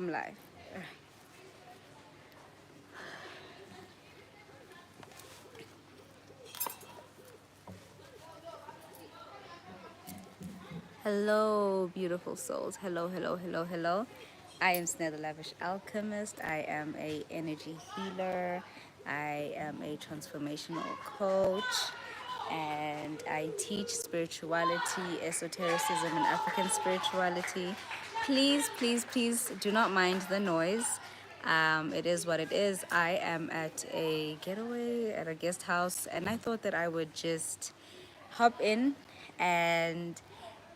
I'm live. Hello, beautiful souls. Hello, hello, hello, hello. I am Snare the Lavish Alchemist. I am a energy healer. I am a transformational coach, and I teach spirituality, esotericism, and African spirituality. Please, please, please do not mind the noise. It is what it is. I am at a getaway at a guest house, and I thought that I would just hop in and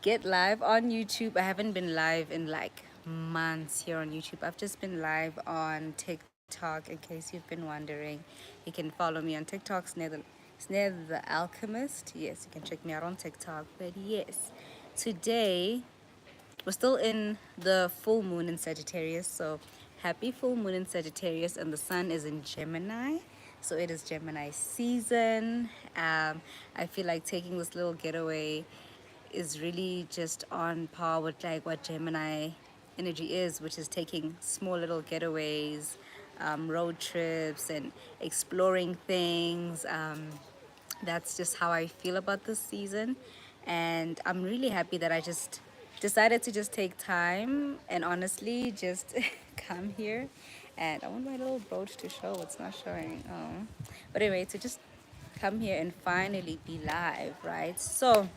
get live on YouTube. I haven't been live in like months here on YouTube. I've just been live on TikTok. In case you've been wondering, you can follow me on TikTok, Snare the Alchemist. Yes, you can check me out on TikTok. But yes, today we're still in the full moon in Sagittarius. So happy full moon in Sagittarius, and the sun is in Gemini. So it is Gemini season. I feel like taking this little getaway is really just on par with like what Gemini energy is, which is taking small little getaways, road trips, and exploring things. That's just how I feel about this season. And I'm really happy that I just decided to just take time and honestly just come here. And I want my little brooch to show. It's not showing. Oh. But anyway, to just come here and finally be live, right? So,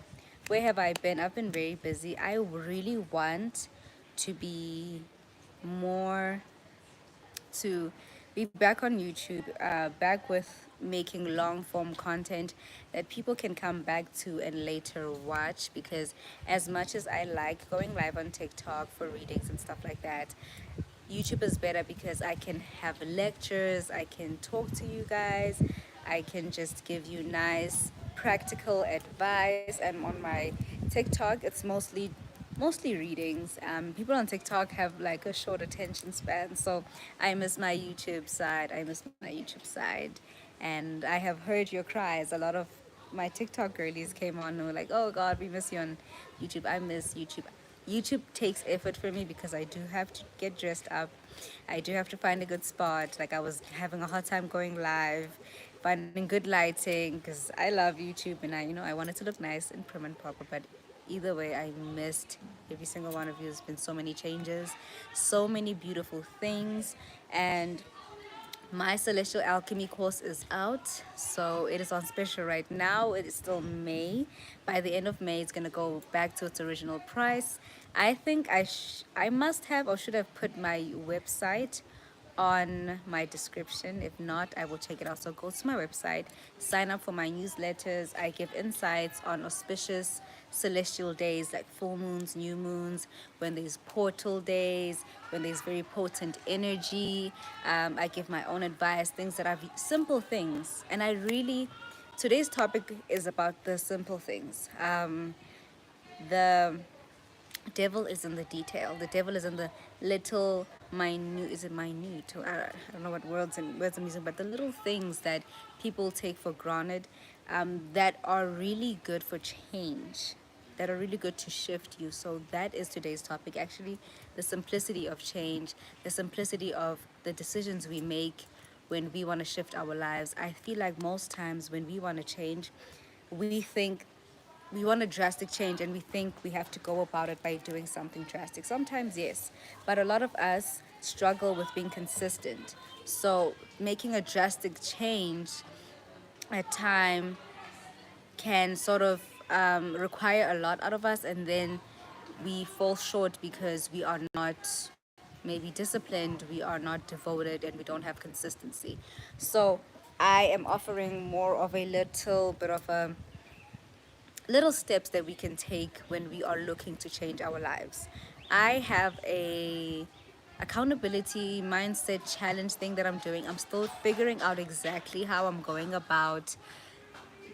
where have I been? I've been very busy. I really want to be more to be back on YouTube, back with making long form content that people can come back to and later watch. Because as much as I like going live on TikTok for readings and stuff like that, YouTube is better because I can have lectures, I can talk to you guys, I can just give you nice practical advice. And on my TikTok, it's mostly readings. People on TikTok have like a short attention span, so I miss my YouTube side. I miss my YouTube side, and I have heard your cries. A lot of my TikTok girlies came on and were like, "Oh God, we miss you on YouTube." I miss YouTube. YouTube takes effort for me because I do have to get dressed up. I do have to find a good spot. Like I was having a hard time going live, finding good lighting because I love YouTube and I wanted to look nice and prim and proper. But either way, I missed every single one of you. There's been so many changes, so many beautiful things, and my Celestial Alchemy course is out, so it is on special right now. It is still May. By the end of May, it's gonna go back to its original price. I think I must have or should have put my website on my description. If not, I will check it out. So go to my website, sign up for my newsletters. I give insights on auspicious celestial days like full moons, new moons, when there's portal days, when there's very potent energy. I give my own advice, things that I've simple things. And I really, today's topic is about the simple things. The devil is in the detail. The devil is in the little minute. Is it minute? I don't know what words I'm using, but the little things that people take for granted, that are really good for change, that are really good to shift you. So that is today's topic. Actually, the simplicity of change, the simplicity of the decisions we make when we want to shift our lives. I feel like most times when we want to change, we think we want a drastic change and we think we have to go about it by doing something drastic. Sometimes, yes, but a lot of us struggle with being consistent. So, making a drastic change at time can sort of require a lot out of us, and then we fall short because we are not maybe disciplined, we are not devoted, and we don't have consistency. So, I am offering more of a little bit of a little steps that we can take when we are looking to change our lives. I have a accountability mindset challenge thing that I'm doing. I'm still figuring out exactly how I'm going about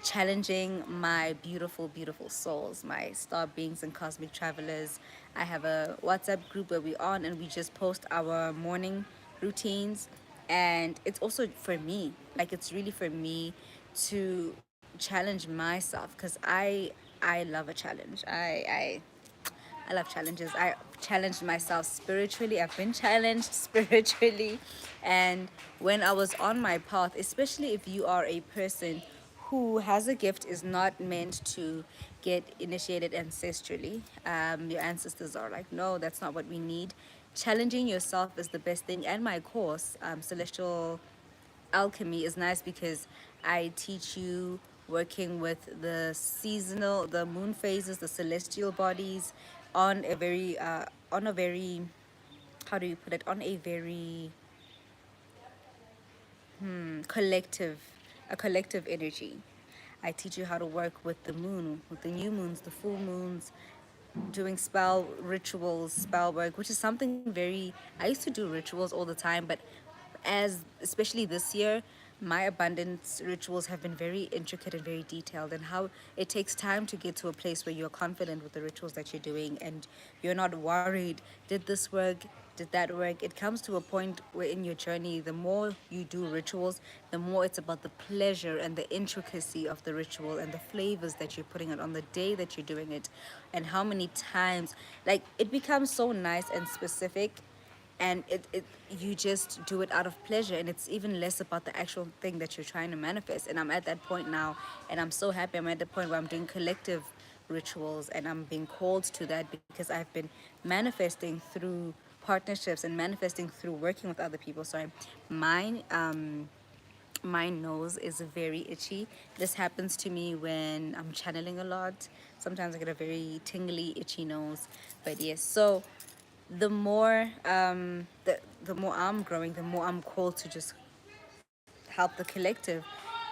challenging my beautiful, beautiful souls, my star beings and cosmic travelers. I have a WhatsApp group where we're on and we just post our morning routines. And it's also for me, like it's really for me to challenge myself because I love a challenge. I love challenges. challenged myself spiritually. I've been challenged spiritually. And when I was on my path, especially if you are a person who has a gift, is not meant to get initiated ancestrally. Your ancestors are like, no, that's not what we need. Challenging yourself is the best thing. And my course, Celestial Alchemy, is nice because I teach you working with the seasonal, the moon phases, the celestial bodies, on a very how do you put it, on a very collective, a collective energy. I teach you how to work with the moon, with the new moons, the full moons, doing spell rituals, spell work, which is something very, I used to do rituals all the time, but as especially this year, my abundance rituals have been very intricate and very detailed, and how it takes time to get to a place where you're confident with the rituals that you're doing and you're not worried, did this work, did that work. It comes to a point where in your journey, the more you do rituals, the more it's about the pleasure and the intricacy of the ritual and the flavors that you're putting it on the day that you're doing it, and how many times, like, it becomes so nice and specific, and it you just do it out of pleasure, and it's even less about the actual thing that you're trying to manifest. And I'm at that point now, and I'm so happy. I'm at the point where I'm doing collective rituals, and I'm being called to that because I've been manifesting through partnerships and manifesting through working with other people. Sorry, mine my nose is very itchy. This happens to me when I'm channeling a lot. Sometimes I get a very tingly, itchy nose. But yes, so the more I'm growing, the more I'm called to just help the collective.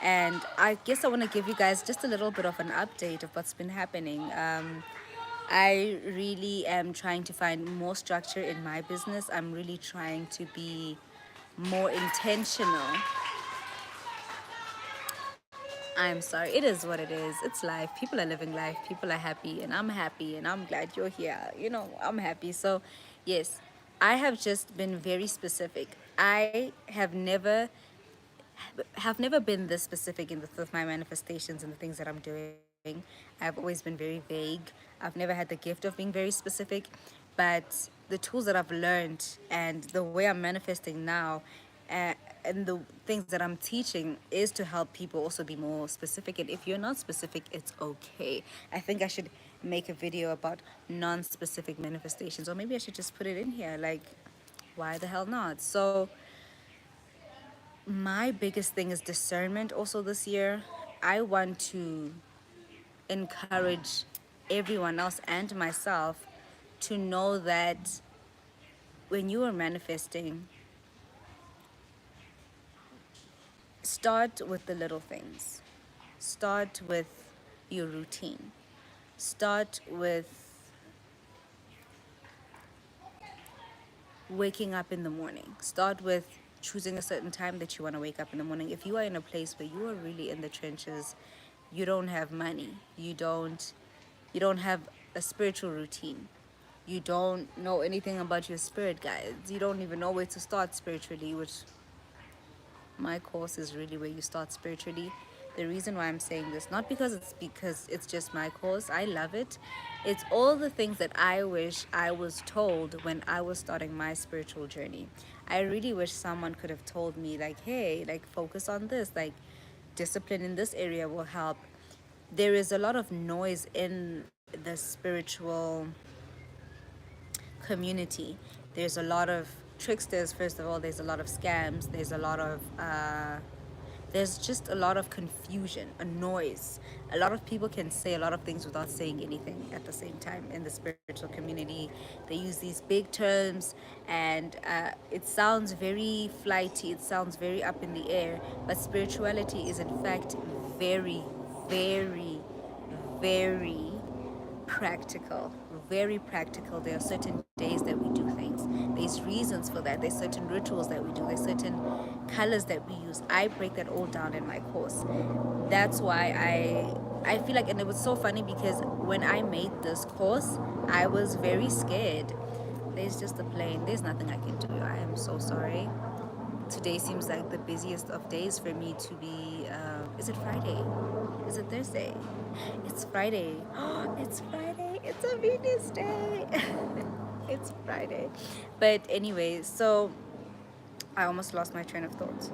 And I guess I want to give you guys just a little bit of an update of what's been happening. I really am trying to find more structure in my business. I'm really trying to be more intentional. I'm sorry. It is what it is. It's life. People are living life. People are happy, and I'm happy, and I'm glad you're here. I'm happy. So, yes, I have just been very specific. I have never been this specific with my manifestations and the things that I'm doing. I've always been very vague. I've never had the gift of being very specific, but the tools that I've learned and the way I'm manifesting now, uh, and the things that I'm teaching is to help people also be more specific. And if you're not specific, it's okay. I think I should make a video about non-specific manifestations, or maybe I should just put it in here. Like, why the hell not? So my biggest thing is discernment also this year. I want to encourage everyone else and myself to know that when you are manifesting, start with the little things. Start with your routine. Start with waking up in the morning. Start with choosing a certain time that you want to wake up in the morning. If you are in a place where you are really in the trenches, you don't have money, you don't have a spiritual routine, you don't know anything about your spirit guides, you don't even know where to start spiritually, which my course is really where you start spiritually. The reason why I'm saying this, not because it's just my course, I love it. It's all the things that I wish I was told when I was starting my spiritual journey. I really wish someone could have told me, like, hey, like, focus on this, like, discipline in this area will help. There is a lot of noise in the spiritual community. There's a lot of tricksters, first of all. There's a lot of scams. There's just a lot of confusion, a noise. A lot of people can say a lot of things without saying anything at the same time in the spiritual community. They use these big terms, and it sounds very flighty, it sounds very up in the air, but spirituality is, in fact, very, very, very practical, very practical. There are certain days that we do things, there's reasons for that, there's certain rituals that we do, there's certain colors that we use. I break that all down in my course. That's why I feel like, and it was so funny because when I made this course, I was very scared. There's just a plane, there's nothing I can do. I am so sorry. Today seems like the busiest of days for me to be. Is it Friday? Is it Thursday? It's Friday. It's Friday. It's a Venus day. It's Friday. But anyway, so I almost lost my train of thought.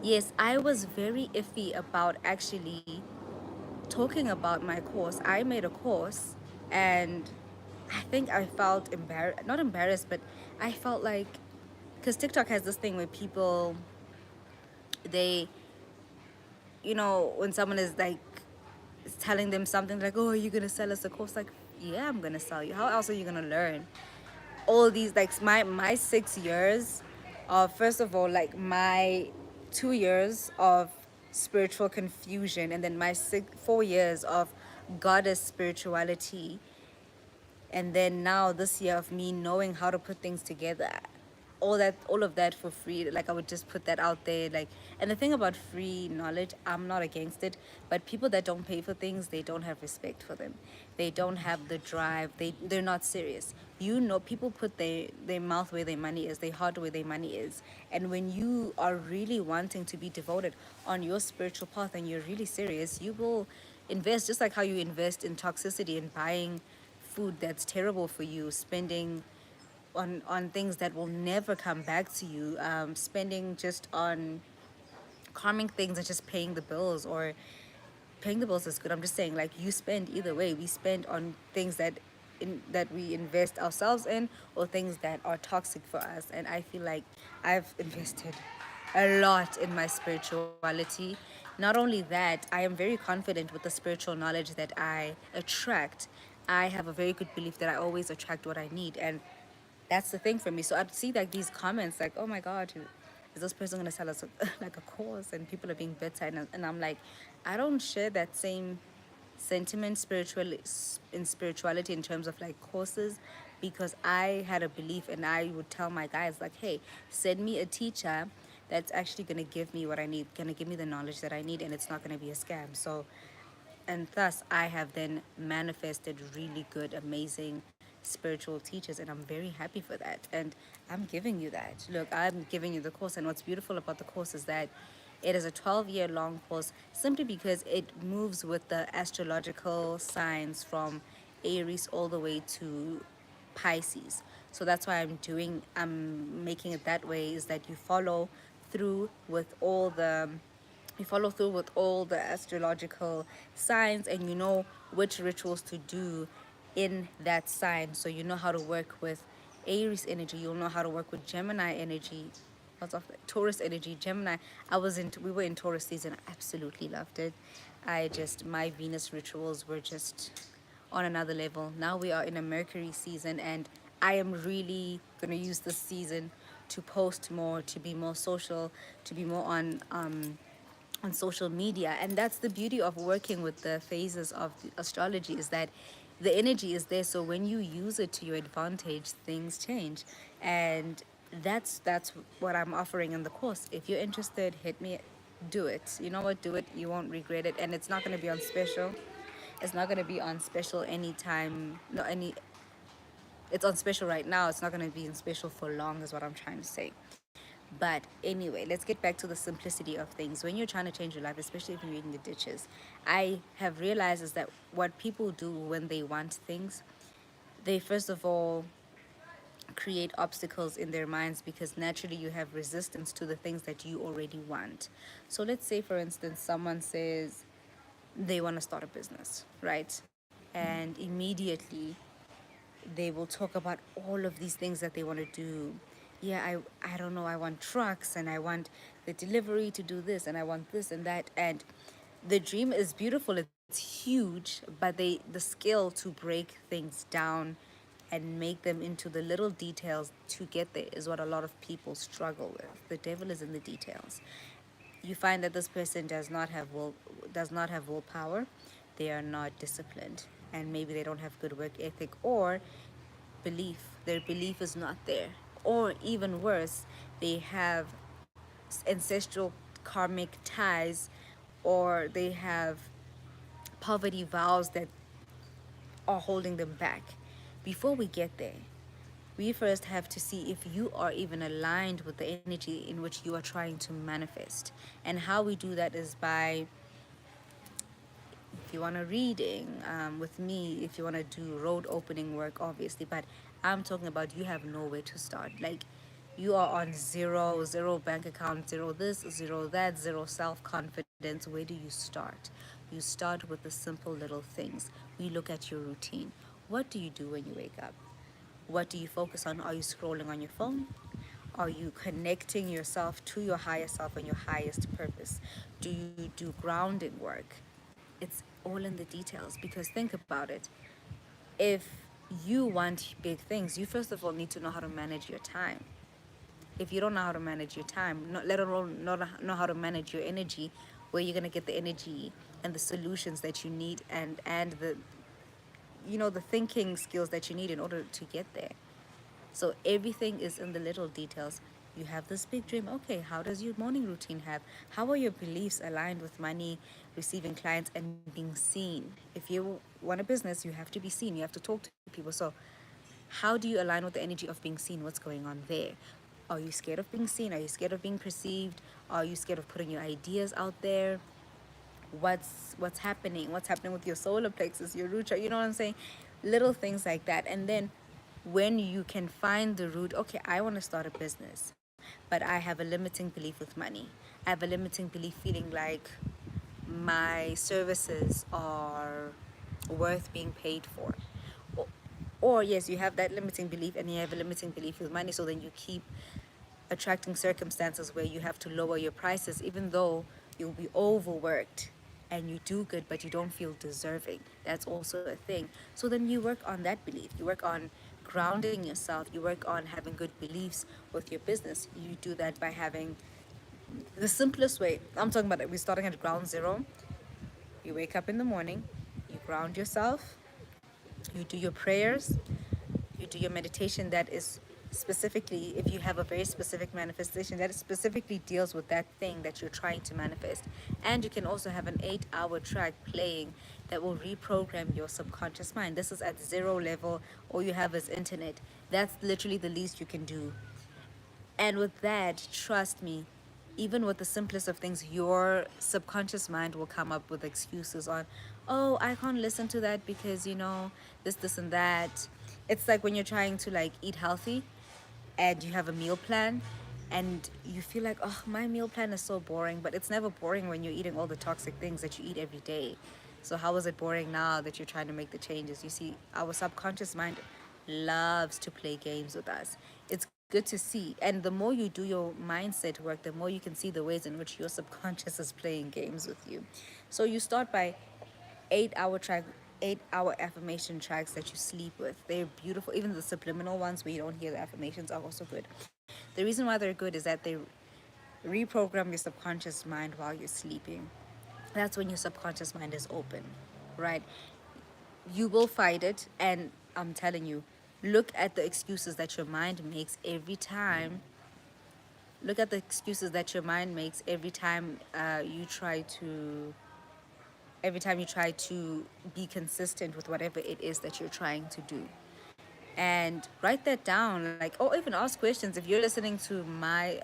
Yes, I was very iffy about actually talking about my course. I made a course, and I think I felt embarrassed, not embarrassed, but I felt like, because TikTok has this thing where people, they, when someone is like telling them something like, oh, you're gonna sell us a course, like, yeah, I'm gonna sell you. How else are you gonna learn? All these, like, my 6 years of, first of all, like, my 2 years of spiritual confusion, and then my 4 years of goddess spirituality, and then now this year of me knowing how to put things together, all of that for free. Like, I would just put that out there, like. And the thing about free knowledge, I'm not against it, but people that don't pay for things, they don't have respect for them. They don't have the drive. They're not serious. People put their mouth where their money is, their heart where their money is. And when you are really wanting to be devoted on your spiritual path and you're really serious, you will invest, just like how you invest in toxicity and buying food that's terrible for you, spending on things that will never come back to you, spending just on calming things and just paying the bills. Or paying the bills is good, I'm just saying, like, you spend either way. We spend on things that we invest ourselves in, or things that are toxic for us. And I feel like I've invested a lot in my spirituality. Not only that, I am very confident with the spiritual knowledge that I attract. I have a very good belief that I always attract what I need, and that's the thing for me. So I'd see like these comments like, "Oh my God, is this person gonna sell us like a course?" And people are being bitter, and I'm like, I don't share that same sentiment in spirituality in terms of like courses, because I had a belief, and I would tell my guys like, "Hey, send me a teacher that's actually gonna give me what I need, gonna give me the knowledge that I need, and it's not gonna be a scam." So, and thus I have then manifested really good, amazing spiritual teachers, and I'm very happy for that. And I'm giving you that. Look, I'm giving you the course, and what's beautiful about the course is that it is a 12-year long course, simply because it moves with the astrological signs from Aries all the way to Pisces. So that's why I'm making it that way, is that through with all the you follow through with all the astrological signs, and you know which rituals to do in that sign. So you know how to work with Aries energy, you'll know how to work with Gemini energy, what's off Taurus energy, Gemini. We were in Taurus season. I absolutely loved it. My Venus rituals were just on another level. Now we are in a Mercury season, and I am really going to use this season to post more, to be more social, to be more on social media. And that's the beauty of working with the phases of the astrology, is that the energy is there. So when you use it to your advantage, things change. And that's what I'm offering in the course. If you're interested, hit me, do it. You know what? Do it. You won't regret it. And it's not going to be on special. It's not going to be on special anytime. No, it's on special right now. It's not going to be on special for long, is what I'm trying to say. But anyway, let's get back to the simplicity of things. When you're trying to change your life, especially if you're in the ditches, I have realized is that what people do when they want things, they first of all create obstacles in their minds, because naturally you have resistance to the things that you already want. So let's say, for instance, someone says they want to start a business, right? And immediately they will talk about all of these things that they want to do. Yeah, I don't know, I want trucks, and I want the delivery to do this, and I want this and that. And the dream is beautiful, it's huge, but the skill to break things down and make them into the little details to get there is what a lot of people struggle with. The devil is in the details. You find that this person does not have willpower, they are not disciplined, and maybe they don't have good work ethic, or belief. Their belief is not there. Or even worse, they have ancestral karmic ties, or they have poverty vows that are holding them back. Before we get there, we first have to see if you are even aligned with the energy in which you are trying to manifest. And how we do that is by, you want a reading with me, if you want to do road opening work, obviously. But I'm talking about you have nowhere to start. Like, you are on zero bank account, zero this, zero that, zero self confidence. Where do you start? You start with the simple little things. We look at your routine. What do you do when you wake up? What do you focus on? Are you scrolling on your phone? Are you connecting yourself to your higher self and your highest purpose? Do you do grounding work? It's all in the details, because think about it. If you want big things, you first of all need to know how to manage your time. If you don't know how to manage your time, not, let alone not know how to manage your energy, where you're going to get the energy and the solutions that you need, and the, the thinking skills that you need in order to get there. So everything is in the little details. You have this big dream. Okay, how does your morning routine have? How are your beliefs aligned with money, receiving clients, and being seen? If you want a business, you have to be seen. You have to talk to people. So how do you align with the energy of being seen? What's going on there? Are you scared of being seen? Are you scared of being perceived? Are you scared of putting your ideas out there? What's happening with your solar plexus, your root chakra, you know what I'm saying? Little things like that. And then when you can find the root, okay, I want to start a business, but I have a limiting belief with money. I have a limiting belief feeling like my services are worth being paid for. or, or yes, you have that limiting belief, and you have a limiting belief with money, so then you keep attracting circumstances where you have to lower your prices, even though you'll be overworked and you do good but you don't feel deserving. That's also a thing. So then you work on that belief, you work on grounding yourself, you work on having good beliefs with your business. You do that by having the simplest way. I'm talking about it. We're starting at ground zero. You wake up in the morning, you ground yourself, you do your prayers, you do your meditation that is specifically, if you have a very specific manifestation that specifically deals with that thing that you're trying to manifest. And you can also have an 8-hour track playing that will reprogram your subconscious mind. This is at zero level. All you have is internet. That's literally the least you can do. And with that, trust me, even with the simplest of things, your subconscious mind will come up with excuses on, oh, I can't listen to that because, this, and that. It's like when you're trying to like eat healthy and you have a meal plan and you feel like, oh, my meal plan is so boring, but it's never boring when you're eating all the toxic things that you eat every day. So how is it boring now that you're trying to make the changes? You see, our subconscious mind loves to play games with us. It's good to see. And the more you do your mindset work, the more you can see the ways in which your subconscious is playing games with you. So you start by 8-hour affirmation tracks that you sleep with. They're beautiful. Even the subliminal ones where you don't hear the affirmations are also good. The reason why they're good is that they reprogram your subconscious mind while you're sleeping. That's when your subconscious mind is open, right? You will fight it, and I'm telling you, look at the excuses that your mind makes every time. Look at the excuses that your mind makes every time you try to be consistent with whatever it is that you're trying to do. And write that down, like, or even ask questions. If you're listening to my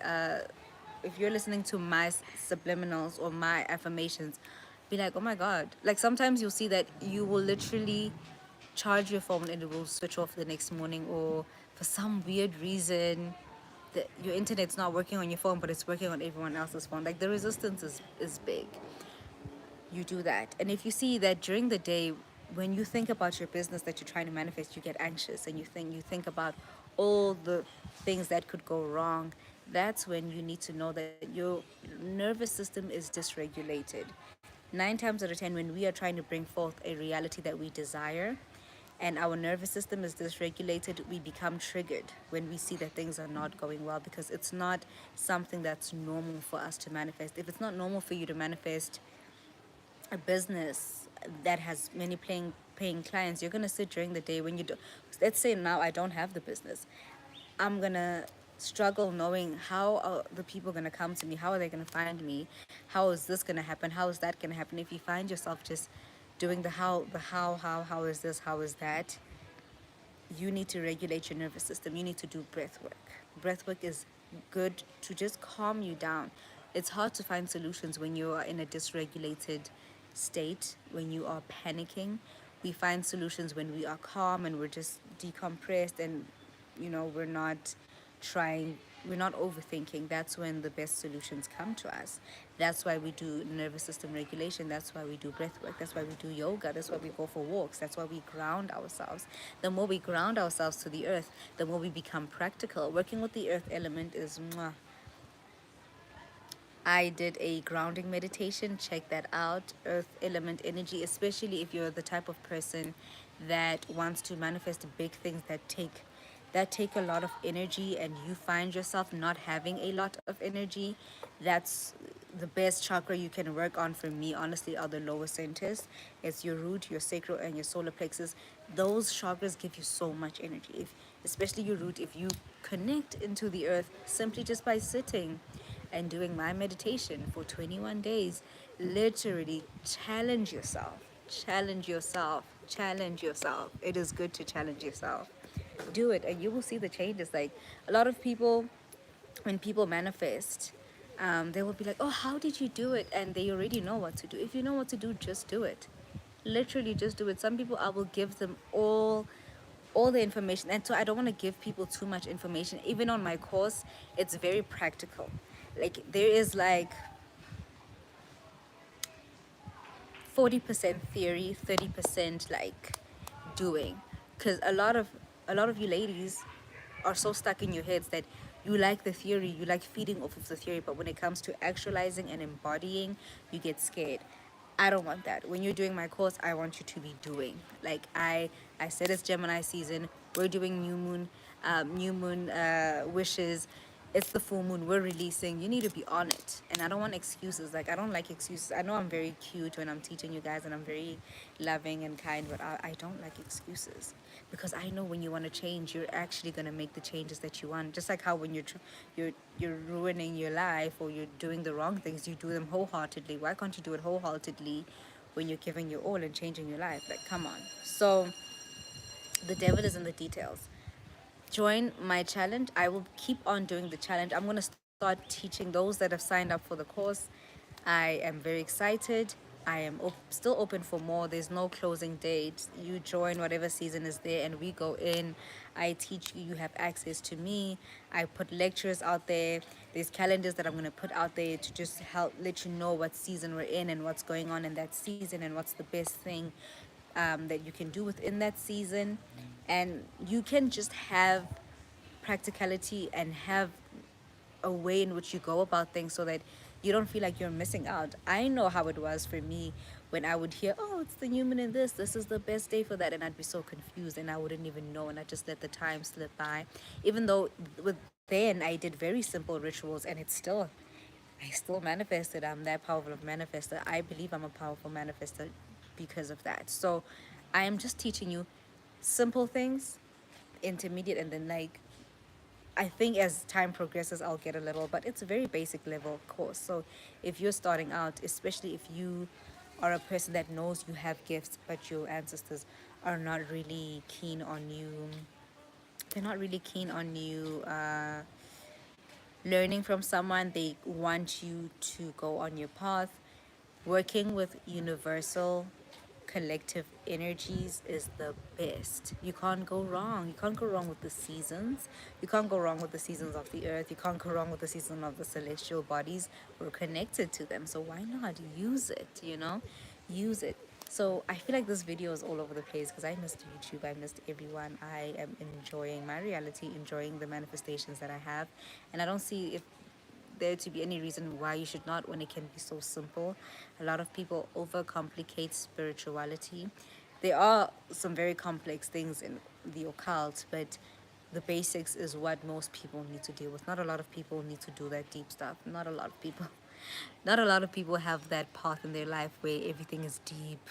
subliminals or my affirmations, be like, oh my god. Like, sometimes you'll see that you will literally charge your phone and it will switch off the next morning, or for some weird reason your internet's not working on your phone but it's working on everyone else's phone. Like, the resistance is big. You do that. And if you see that during the day, when you think about your business that you're trying to manifest, you get anxious and you think about all the things that could go wrong. That's when you need to know that your nervous system is dysregulated. 9 times out of 10, when we are trying to bring forth a reality that we desire, and our nervous system is dysregulated, we become triggered when we see that things are not going well, because it's not something that's normal for us to manifest. If it's not normal for you to manifest a business that has many paying clients, you're gonna sit during the day when you do. Let's say now I don't have the business, I'm gonna struggle knowing how are the people gonna come to me, how are they gonna find me, how is this gonna happen, how is that gonna happen. If you find yourself just doing the how is this, how is that, you need to regulate your nervous system. You need to do breath work. Breath work is good to just calm you down. It's hard to find solutions when you are in a dysregulated state, when you are panicking. We find solutions when we are calm and we're just decompressed, and we're not trying, we're not overthinking. That's when the best solutions come to us. That's why we do nervous system regulation. That's why we do breath work. That's why we do yoga. That's why we go for walks. That's why we ground ourselves. The more we ground ourselves to the earth, the more we become practical. Working with the earth element is mwah. I did a grounding meditation. Check that out. Earth element energy, especially if you're the type of person that wants to manifest big things that take a lot of energy, and you find yourself not having a lot of energy. That's the best chakra you can work on, for me honestly, are the lower centers. It's your root, your sacral, and your solar plexus. Those chakras give you so much energy. Especially your root, if you connect into the earth simply just by sitting and doing my meditation for 21 days, literally challenge yourself. Challenge yourself. Challenge yourself. It is good to challenge yourself. Do it, and you will see the changes. Like, a lot of people, when people manifest, they will be like, oh, how did you do it? And they already know what to do. If you know what to do, just do it. Literally just do it. Some people, I will give them all the information, and so I don't want to give people too much information. Even on my course, it's very practical. Like, there is like 40% theory, 30% like doing. Because a lot of you ladies are so stuck in your heads that you like the theory, you like feeding off of the theory, but when it comes to actualizing and embodying, you get scared. I don't want that. When you're doing my course, I want you to be doing. Like, I said, it's Gemini season. We're doing new moon wishes. It's the full moon. We're releasing. You need to be on it. And I don't want excuses. Like, I don't like excuses. I know I'm very cute when I'm teaching you guys, and I'm very loving and kind, but I don't like excuses, because I know when you want to change, you're actually going to make the changes that you want. Just like how when you're ruining your life, or you're doing the wrong things, you do them wholeheartedly. Why can't you do it wholeheartedly when you're giving your all and changing your life? Like, come on. So the devil is in the details. Join my challenge. I will keep on doing the challenge. I'm going to start teaching those that have signed up for the course. I am very excited. I am still open for more. There's no closing date. You join whatever season is there, and we go in. I teach you. You have access to me. I put lectures out there. There's calendars that I'm going to put out there to just help let you know what season we're in and what's going on in that season, and what's the best thing that you can do within that season. And you can just have practicality and have a way in which you go about things, so that you don't feel like you're missing out. I know how it was for me when I would hear, oh, it's the new moon in this is the best day for that, and I'd be so confused and I wouldn't even know, and I just let the time slip by. Even though with then I did very simple rituals, and I still manifested. I'm that powerful of manifester. I believe I'm a powerful manifester because of that. So I am just teaching you simple things, intermediate, and then, like, I think as time progresses, I'll get a little, but it's a very basic level course. So if you're starting out, especially if you are a person that knows you have gifts, but your ancestors are not really keen on you, they're not really keen on you learning from someone, they want you to go on your path. Working with universal collective energies is the best. You can't go wrong. You can't go wrong with the seasons. You can't go wrong with the seasons of the earth. You can't go wrong with the season of the celestial bodies. We're connected to them. So why not use it? Use it. So I feel like this video is all over the place because I missed YouTube. I missed everyone. I am enjoying my reality, enjoying the manifestations that I have. And I don't see if there to be any reason why you should not, when it can be so simple. A lot of people overcomplicate spirituality. There are some very complex things in the occult, but the basics is what most people need to deal with. Not a lot of people need to do that deep stuff. Not a lot of people. Not a lot of people have that path in their life where everything is deep.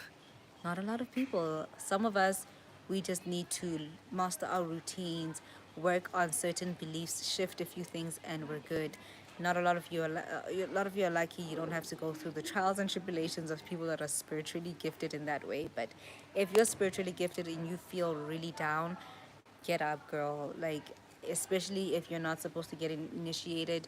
Not a lot of people. Some of us, we just need to master our routines, work on certain beliefs, shift a few things, and we're good. Not a lot of you are. A lot of you are lucky. You don't have to go through the trials and tribulations of people that are spiritually gifted in that way. But if you're spiritually gifted and you feel really down, get up, girl. Like, especially if you're not supposed to get initiated,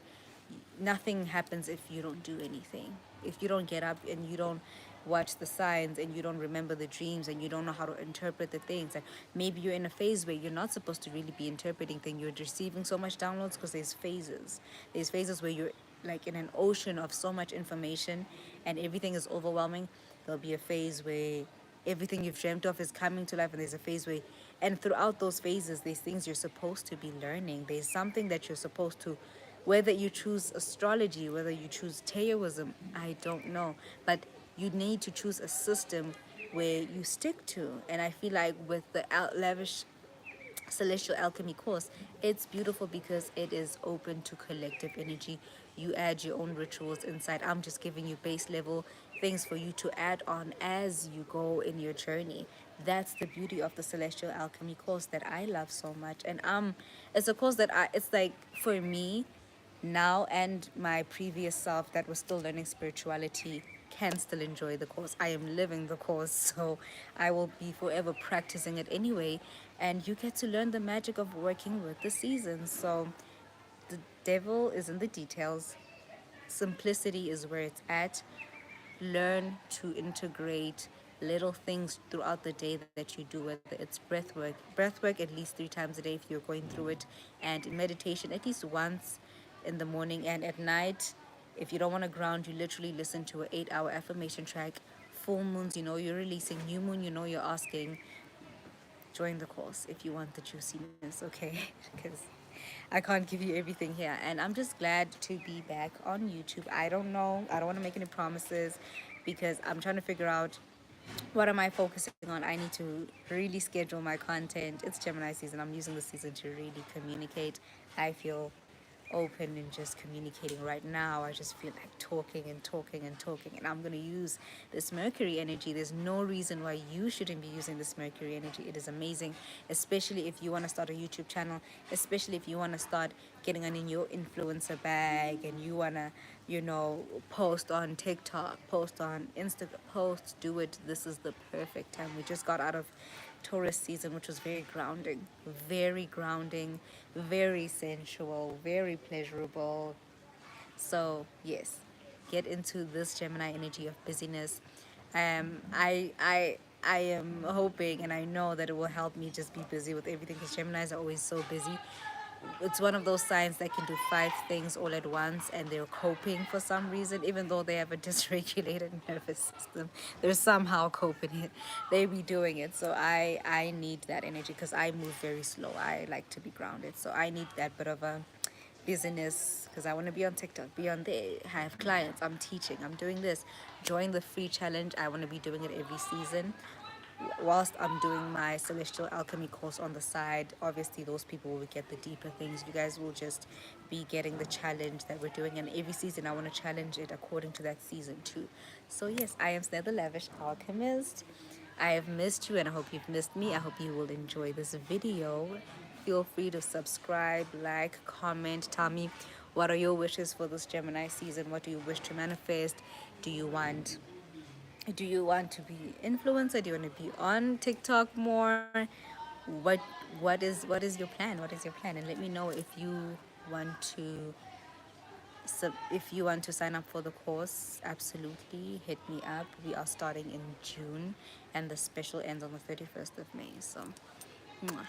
nothing happens if you don't do anything. If you don't get up and you don't watch the signs and you don't remember the dreams and you don't know how to interpret the things, and maybe you're in a phase where you're not supposed to really be interpreting things, you're receiving so much downloads, because there's phases where you're like in an ocean of so much information and everything is overwhelming. There'll be a phase where everything you've dreamt of is coming to life, and there's a phase where, and throughout those phases there's things you're supposed to be learning. There's something that you're supposed to, whether you choose astrology, whether you choose Taoism, I don't know, but you need to choose a system where you stick to. And I feel like with the lavish celestial alchemy course, it's beautiful because it is open to collective energy. You add your own rituals inside. I'm just giving you base level things for you to add on as you go in your journey. That's the beauty of the celestial alchemy course that I love so much. And it's a course that it's like, for me now and my previous self that was still learning spirituality, can still enjoy the course. I am living the course, so I will be forever practicing it anyway. And you get to learn the magic of working with the seasons. So the devil is in the details. Simplicity is where it's at. Learn to integrate little things throughout the day that you do, whether it's breath work at least 3 times a day if you're going through it, and meditation at least once in the morning and at night. If you don't want to ground, you literally listen to an 8-hour affirmation track. Full moons, you know you're releasing. New moon, you know you're asking. Join the course if you want the juiciness, okay? Because I can't give you everything here. And I'm just glad to be back on YouTube. I don't know. I don't want to make any promises because I'm trying to figure out what am I focusing on. I need to really schedule my content. It's Gemini season. I'm using the season to really communicate. I feel open and just communicating right now. I just feel like talking and talking and talking, and I'm going to use this Mercury energy. There's no reason why you shouldn't be using this Mercury energy. It is amazing, especially if you want to start a YouTube channel, especially if you want to start getting on in your influencer bag and you want to, post on TikTok, post on Instagram, post, do it. This is the perfect time. We just got out of Taurus season, which was very grounding, very sensual, very pleasurable. So yes, get into this Gemini energy of busyness. I am hoping and I know that it will help me just be busy with everything, because Geminis are always so busy. It's one of those signs that can do 5 things all at once, and they're coping for some reason, even though they have a dysregulated nervous system. They're somehow coping it. They be doing it. So I need that energy because I move very slow. I like to be grounded. So I need that bit of a business, because I want to be on TikTok, be on there, have clients, I'm teaching, I'm doing this. Join the free challenge. I want to be doing it every season whilst I'm doing my celestial alchemy course on the side. Obviously those people will get the deeper things. You guys will just be getting the challenge that we're doing, and every season I want to challenge it according to that season too. So yes, I am Snare the Lavish Alchemist. I have missed you and I hope you've missed me. I hope you will enjoy this video. Feel free to subscribe, like, comment, tell me what are your wishes for this Gemini season. What do you wish to manifest? Do you want to be influencer? Do you want to be on TikTok more? What what is your plan? What is your plan? And let me know if you want to sign up for the course. Absolutely, hit me up. We are starting in June, and the special ends on the 31st of May. So, mwah.